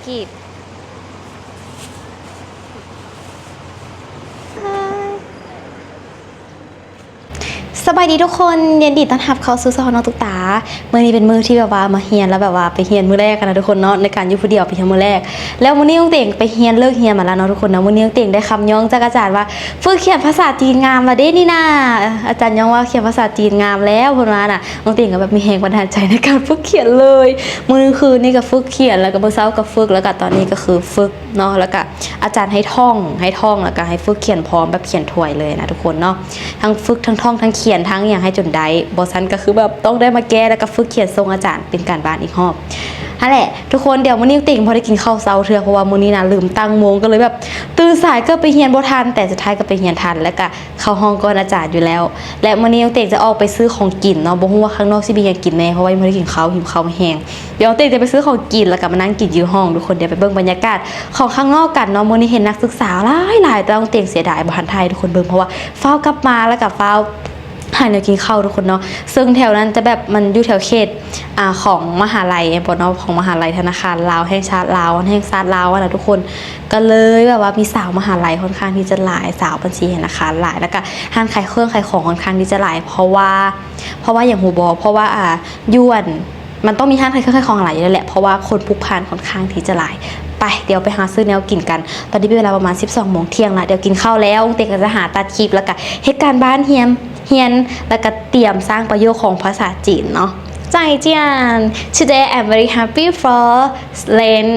กีบสบายดีทุกคนยินดีต้อนรับเข้าสู่ช่องน้องตุ๊กตาเมื่อนี้เป็นมื้อที่แบบว่ามาเฮียนแล้วแบบว่าไปเฮียนมื้อแรกกันนะทุกคนเนาะในการอยู่ผู้เดียวไปเฮียนมื้อแรกแล้วมื้อนี้น้องเต่งไปเฮียนเลิกเฮียนมาแล้วเนาะทุกคนเนาะมื้อนี้น้องเต่งได้คำย่องจากอาจารย์ว่าฝึกเขียนภาษาจีนงามมาเด้นี่นะอาจารย์ย่องว่าเขียนภาษาจีนงามแล้วเพิ่นว่าน่ะน้องเต่งก็แบบมีแรงบันดาลใจในการฝึกเขียนเลยมื้อคืนนี่ก็ฝึกเขียนแล้วก็มื้อเช้าก็ฝึกแล้วก็ตอนนี้ก็คือฝึกเนาะแล้วก็อาจารย์ให้ท่องแล้วก็ให้ฝึกเขียนพร้อมแบบเขียนถ้วยเลยนะทุกคนเนาะทั้งฝึกทั้งท่องทั้งเขียนทั้งอย่างให้จนได้บอสันก็คือแบบต้องได้มาแก้แล้วก็ฝึกเขียนทรงอาจารย์เป็นการบ้านอีกรอบนั่นแหละทุกคนเดี๋ยวมื้อนี้ติ่งพอได้กินข้าวเช้าเทื่อเพราะว่ามื้อนี้นะลืมตั้งโมงก็เลยแบบตื่นสายก็ไปเรียนบ่ทันแต่สุดท้ายก็ไปเรียนทันแล้วก็เข้าห้องก่อนอาจารย์อยู่แล้วและมื้อนี้ติ่งจะออกไปซื้อของกินเนาะบ่ฮู้ว่าข้างนอกสิมีหยังกินแน่เพราะว่ายังบ่ได้กินข้าวหิวข้าวแห้งเดี๋ยวติ่งจะไปซื้อของกินแล้วก็มานั่งกินอยู่ห้องทุกคนเดี๋ยวไปเบิ่งบรรยากาศของข้างนอกกันเนาะมื้อนี้เห็นนักศึกษาหลายแต่ต้องติ่งเสียดายบ่ทันไทยทุกคนเบิ่งเพราะว่าฟ้าวกลับมาแล้วก็ฟ้าวหาแนวกินข้าวทุกคนเนาะซึ่งแถวนั้นจะแบบมันอยู่แถวเขตของมหาลัยปนของมหาลัยธนาคารลาวแห่งชาติลาวแห่งชาติลาวนะทุกคนก็เลยแบบว่ามีสาวมหาลัยค่อนข้างที่จะหลายสาวบัญชีธนาคารหลายแล้วก็ห้างขายเครื่องขายของค่อนข้างที่จะหลายเพราะว่าอย่างหูบอเพราะว่ายวนมันต้องมีห้างขายเครื่องขายของหลายอยู่แล้วแหละเพราะว่าคนพลุกพล่านค่อนข้างที่จะหลายไปเดี๋ยวไปหาซื้อแนวกินกันตอนนี้เป็นเวลาประมาณ 12 โมงเที่ยงละเดี๋ยวกินข้าวแล้วเต็กก็จะหาตัดคลิปแล้วก็เหตุการณ์บ้านเฮียนแล้วก็เตรียมสร้างประโยคของภาษาจีนเนาะใจเจียน Today I'm very happy for learn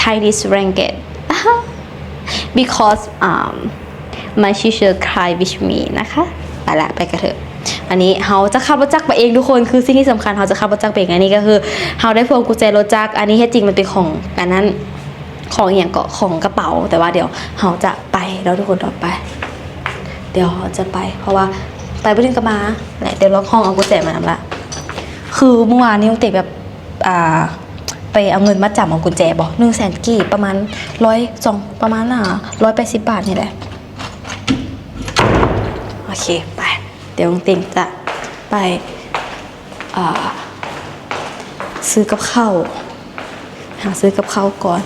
Chinese language because my teacher cry with me นะคะไปกันเถอะอันนี้เขาจะขับรถจักรไปเองทุกคนคือสิ่งที่สำคัญเขาจะขับรถจักรไปเองอันนี้ก็คือเขาได้พวงกุญแจรถจักรอันนี้แท้จริงมันเป็นของอันนั้นของอย่างก็ของกระเป๋าแต่ว่าเดี๋ยวเขาจะไปแล้วทุกคนต่อไปเดี๋ยวเขาจะไปเพราะว่าไปไม่ถึงก็มาแหละเดี๋ยวล็อกห้องเอากุญแจมานำละคือเมื่อวานนี้ติดแบบไปเอาเงินมาจับเอากุญแจบอก100,000 กีบประมาณ100ประมาณ180 บาทนี่แหละโอเคไปเดี๋ยวติ่งจะไปซื้อกับข้าวหาซื้อกับข้าวก่อน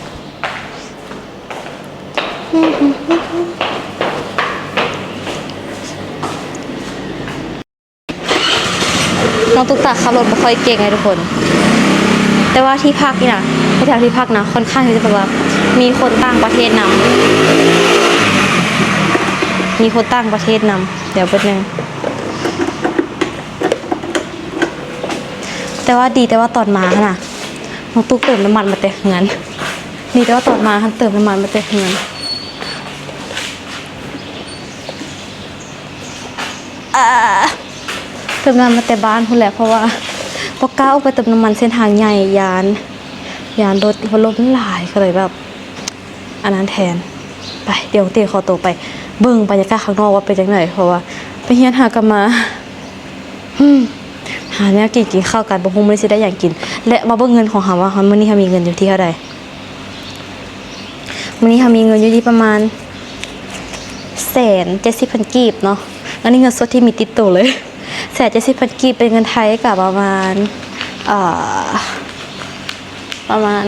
น้องตุ๊กตาขับรถไม่ค่อยเก่งไงทุกคนแต่ว่าที่พักนี่นะแถวที่พักนะค่อนข้างที่จะแบบว่ามีคนต่างประเทศนำเดี๋ยวแป๊บนึงแต่ว่าดีแต่ว่าตอนมาน่ะน้องตุ๊กเติมน้ำมันมาแต่เงินดีแต่ว่าตอนมาเติมน้ำมันมาแต่เงินเติมน้ำมันมาแต่บ้านพูดแหละเพราะว่าพอก้าวไปเติมน้ำมันเส้นทางใหญ่ยานรถมันหลายก็เลยแบบอันนั้นแทนไปเดี๋ยวเตี๋ยขอตัวไปเบิ่งบรรยากาศข้างนอกว่าเป็นจังไงเพราะว่าไปเฮียนหากันมาหาเนี่ยกินข้าวกันบ่ฮู้มื้อนี้สิได้อย่างกินและมาเบิ่งเงินของเฮาว่ามื้อนี้เฮามีเงินอยู่ที่เท่าใดมื้อนี้เฮามีเงินอยู่ที่ประมาณ170,000 กีบเนาะอันนี้เงินสดที่มีติดตัวเลย170,000 กีบเป็นเงินไทยกับประมาณ200ประมาณ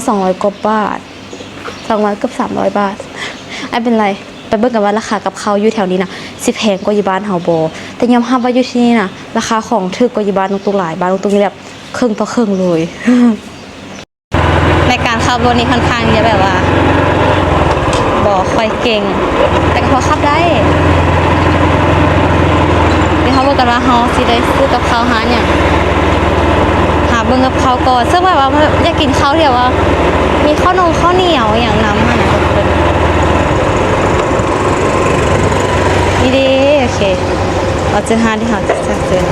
200 กว่าบาท200เกือบ300 บาทไม่เป็นไรไปเบิ่งกันว่าราคากับข้าวอยู่แถวนี้นะสิแพงกว่าอยู่บ้านเฮาบ่แต่ยอมรับว่าอยู่ที่นี่นะราคาของถูกกว่าอยู่บ้านตรงหลายบ้านตรงนี้แบบครึ่งต่อครึ่งเลย ในการขับรถนี่ค่อนข้างจะแบบว่าบ่ค่อยเก่งแต่ก็พอขับได้เดี๋ยวเขาบอกกันว่าเฮาสิได้ซื้อกับข้าวหาหยังหาเบิ่งกับข้าวก่อนซึ่งแบบว่าอยากกินข้าวเดี๋ยวว่ามีข้าวเหนียวอย่างน้ำนะทุกคนนี่ดีโอเคเราเจอหาที่เราจะเจอ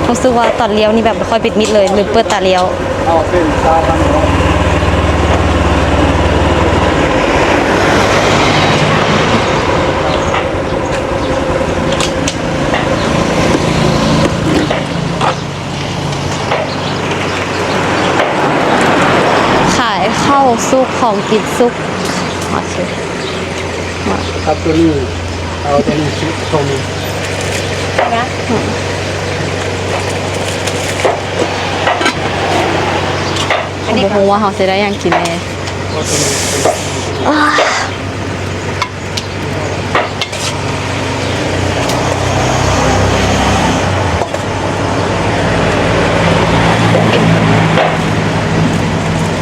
รู้สึกว่าตอนเลี้ยวนี่แบบไม่ค่อยปิดมิดเลยลืมเปิดตาเลี้ยวข้าวซุปของกินซุปโอเคครับตัวนี้เอาตัวนี้ชุดตรงนี้ ใช่ไหม อันนี้คงว่าเขาจะได้ยังกินแน่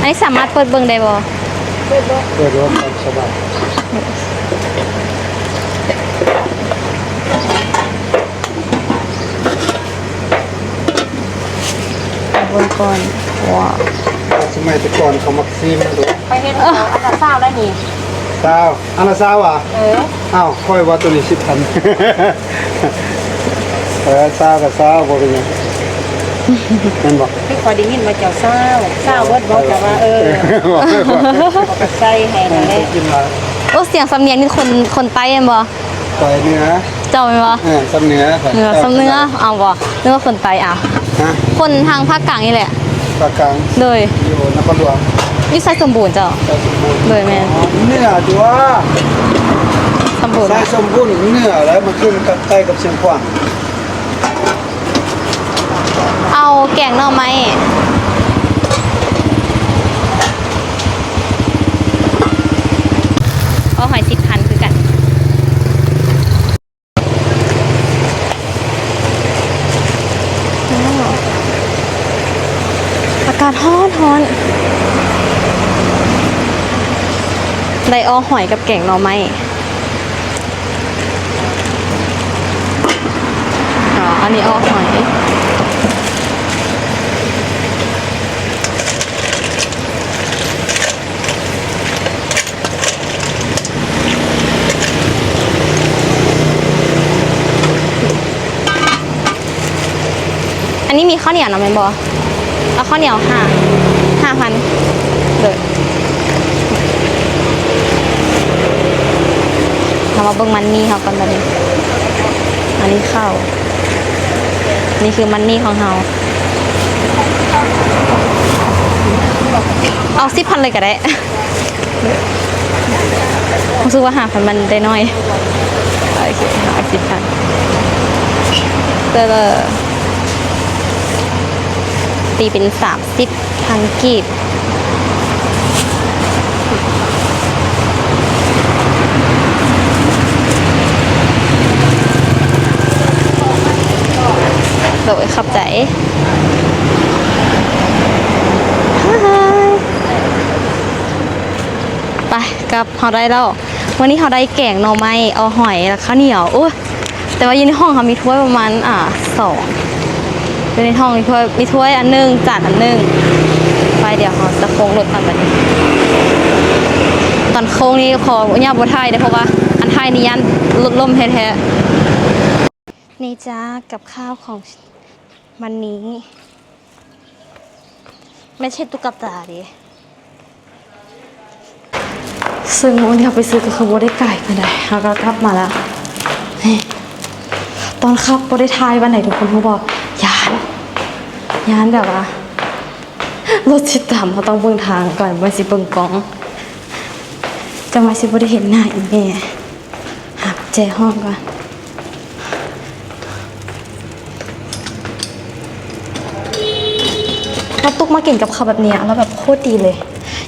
อันนี้สามารถเปิดเบิ่งได้บ่ เปิดบ่ เปิดรถตามสบาย เบิ่งก่อนว้าว สมัยแต่ก่อนเขามักซีมันดู ไปเห็นเขาอันละเศร้าแล้วนี่ ซาวอันละซาวอ่ะ อ้าวค่อยว่าตัวนี้10,000 ซาวกับซาวบ่เป็นหยังแม่นบ่ พี่ขอได้ยินมาเจ้าเศร้าเบิดบอกแต่ว่าบอกกับใส่ให้นั่นแหละ กินมา โอ้เสียงสำเนียงนี่คนใต้แม่นบ่ ไปเนื้อ เจ้าแม่นบ่ สำเนื้อ เนื้อสำเนื้อเอาบ่นึกว่าคนใต้อ่ะ ฮะ คนทางภาคกลางนี่แหละ ปากกลาง โดย อยู่นครหลวง อยู่ไซสมบูรณ์เจ้า ใส่สมบูรณ์ โดยแม่น เนื้อตัว สมบูรณ์ ใส่สมบูรณ์เนื้อแล้วมันขึ้นกับใกล้กับเชียงขวาง เอาแกงหน่อไม้เอาหอย10,000คือกันอากาศร้อนได้อ้อหอยกับแกงหน่อไม้อ๋ออันนี้อ้อหอยอันนี้มีข้าวเหนียวนะแม่นบอเอาข้าวเหนียว5,000เลยเรามาเบิ่งมันนี่เขากันตอนนี้อันนี้ข้าวนี่คือมันนี่ของเราเอา10,000เลยก็ได้รู้สึกว่า5,000มันได้น้อยโอเคเอา10,000ตีเป็น30,000 กีบโดยขับใจไปกลับเขาได้แล้ววันนี้เขาได้แกงหน่อไม้เอาหอยแล้วข้าวเหนียวโอ้แต่ว่าอยู่ในห้องเขามีถ้วยประมาณ2อยู่ในห้องมีถ้วยอันนึงจานอันนึงไปเดี๋ยวเขาจะโค้งรถตามแบบนี้ตอนโค้งนี้ขออย่าบไทยเพราะว่าอันไทยนี่ยันลดลมแท้ๆนี่จ้ากับข้าวของมันนี้ไม่ใช่ตุ๊กตาดิซึ่งวันที่เราไปซื้อก็คือว่าได้ไก่ไปไหนแล้วก็กลับมาแล้วตอนขับว่าได้ทายวันไหนทุกคนเขาบอกยานแบบว่ารถชิดต่ำเขาต้องเบิ่งทางก่อนมาสิเบิ่งกล้องจะมาสิบ่ได้เห็นหน้าอีแม่หักแจห้องก่อนเราตุกมากินกับข้าวแบบนี้แล้วแบบโคตรดีเลย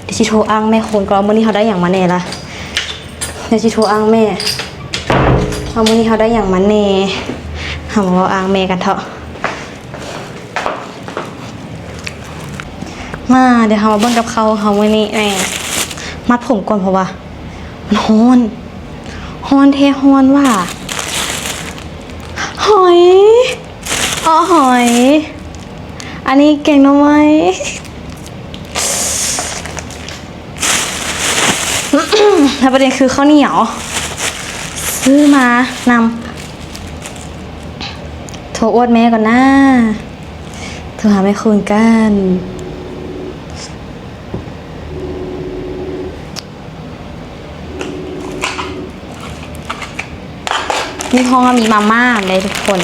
เดี๋ยวชิโทรอ้างแม่คนก็มื้อนี้เขาได้อย่างมาแน่ละเดี๋ยวชิโทรอ้างแม่เอามื้อนี้เขาได้อย่างมาแน่หาว่าอ้างแม่กันเถอะมาเดี๋ยวเรามาเบิ่งกับเขามื้อนี้แม่มัดผมก่อนเพราะว่ามันฮ้อนเทฮ้อนว่ะหอยหอย อันนี้แกงหน่อไม้ แล้วประเด็นคือข้าวเหนียวซื้อมานำโทรอวดแม่ก่อนนะโทรหาแม่คืนกันนี่ห้องมีมาม่าเลยทุกคน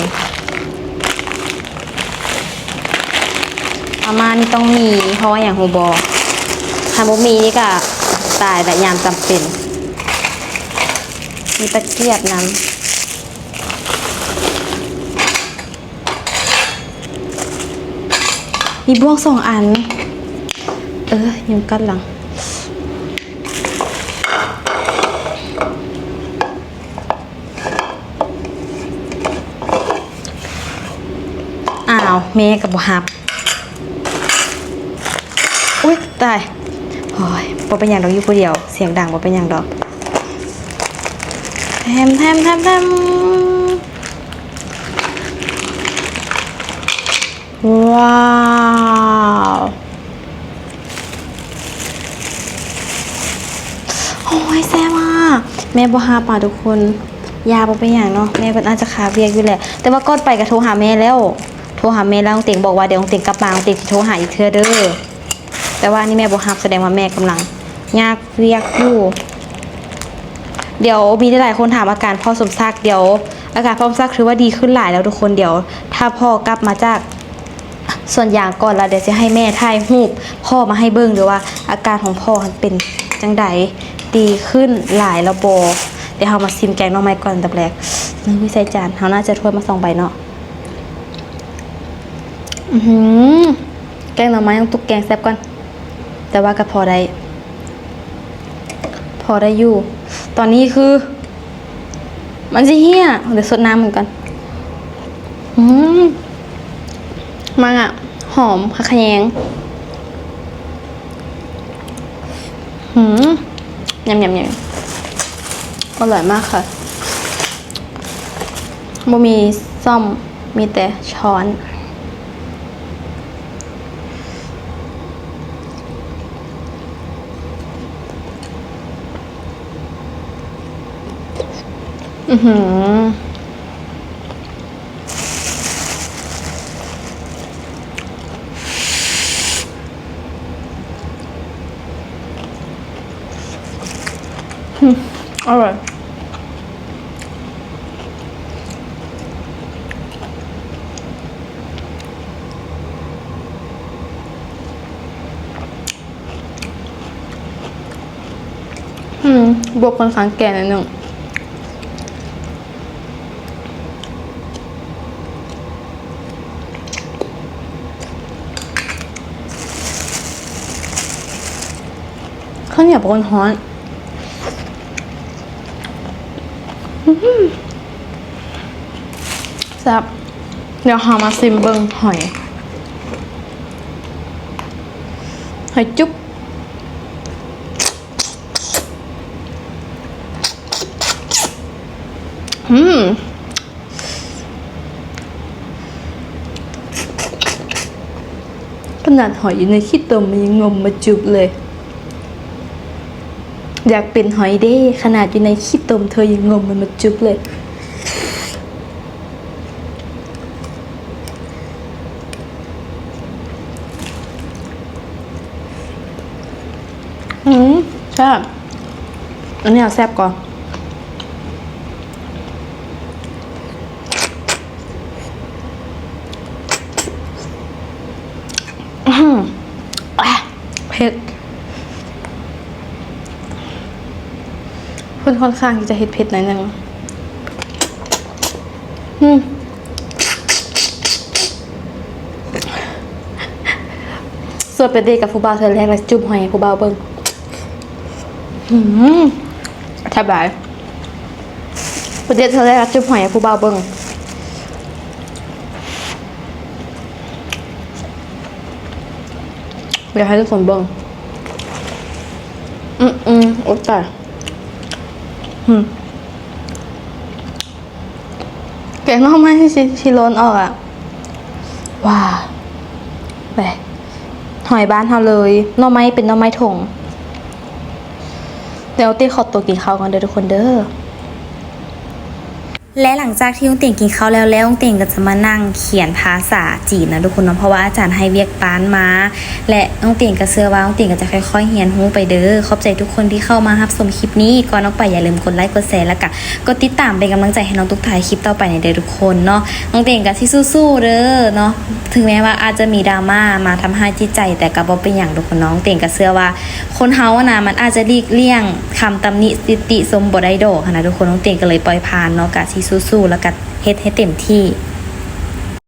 มาม่านี่ต้องมีเพราะว่าอย่างโฮบอถ้าบ่มีนี่ก็ตายแต่ยามจำเป็นมีตะเกียบน้ำ มีบ่วง2 อันยุงกัดหลังอ้าวแม่กับบ่ฮับอุ๊ยตายโอ้ยบ่เป็นหยังดอกอยู่ผู้เดียวเสียงดังบ่เป็นหยังดอกแทมว้าวโอ้ยแซ่บมากแม่บ่ฮับทุกคนยาบ่เป็นหยังเนาะแม่เพิ่นอาจจะขาเวียกอยู่แหละแต่ว่าก่อนไปก็โทรหาแม่แล้วน้องเต็งบอกว่าเดี๋ยวน้องเต็งกลับมาน้องเต็งสิโทรหาอีกเทื่อเด้อแต่ว่านี่แม่บ่ฮับแสดงว่าแม่กำลังยากเวียกอยู่เดี๋ยวมีหลายคนถามอาการพ่อสมศักดิ์เดี๋ยวอาการพ่อสมศักดิ์ถือว่าดีขึ้นหลายแล้วทุกคนเดี๋ยวถ้าพ่อกลับมาจากส่วนอย่างก่อนแล้วเดี๋ยวจะให้แม่ถ่ายรูปพ่อมาให้เบิ่งหรือว่าอาการของพ่อมันเป็นจังใดดีขึ้นหลายแล้วบ่เดี๋ยวเฮามาชิมแกงหน่อไม้ก่อนดับแรกนึกวิใส่จานเฮาน่าจะถ้วยมา2 ใบเนาะแกงหน่อไม้ต้องตุกแกงแซ่บก่อนแต่ว่าก็พอได้อยู่ตอนนี้คือมันจะเหี้ยเดี๋ยวสดน้ำเหมือนกันมันอ่ะหอมขะแยงยำอร่อยมากค่ะบ่มีซ่อมมีแต่ช้อนอร่อยบวกค่อนข้างแก่นิดนึงข้าวเหนียวบนฮ้อนแซ่บเดี๋ยวหามาซิมเบิ้งหอยจุ๊บขนาดหอยอยู่ในขี้ตมมันยังงมมาจุบเลยอยากเป็นหอยเด้ขนาดอยู่ในขี้ตมเธอยังงมมันมาจุบเลยแซ่บอันนี้เอาแซ่บก่อนเผ็ดค่อนข้างที่จะเผ็ดหน่อยนึงส่วนเป็นเด็กกับผู้บ่าวเธอแรกแล้วจุ่มหอยผู้บ่าวเบิ้งแทบได้ประเด็นเธอแรกจุ่มหอยผู้บ่าวเบิ้งเดี๋ยวให้ทุกคนเบิ้งโอ๊ยแต่แกงน้องไม้ที่ชิโรนออกอ่ะว้าไปหอยบ้านเราเลยหน่อไม้เป็นหน่อไม้ถงเดี๋ยวเต้ขอตัวกินข้าวกันเด้อทุกคนเด้อ และหลังจากที่น้องเต่งกินข้าวแล้วน้องเต่งก็จะมานั่งเขียนภาษาจีนนะทุกคนเนาะเพราะว่าอาจารย์ให้เวียกปานมาและน้องเต่งก็เชื่อว่าน้องเต่งก็จะค่อยๆเรียนรู้ไปเด้อขอบใจทุกคนที่เข้ามารับชมคลิปนี้ก่อนออกไปอย่าลืมกดไลค์กดแชร์แล้วก็กดติดตามเป็นกำลังใจให้น้องทุกท่ายคลิปต่อไปในเด้อทุกคนเนาะน้องเต่งก็สิสู้ๆเด้อเนาะถึงแม้ว่าอาจจะมีดราม่ามาทำให้จิตใจแต่ก็บ่เป็นหยังทุกคนน้องเต่งก็เชื่อว่าคนเฮาอะนะมันอาจจะหลีกเลี่ยงคำตำหนิติชมบ่ได้ดอกนะทุกคนน้องเต่งก็เลยปล่อยผ่านเนาะก็สิสู้ๆแล้วก็เฮ็ดให้เต็มที่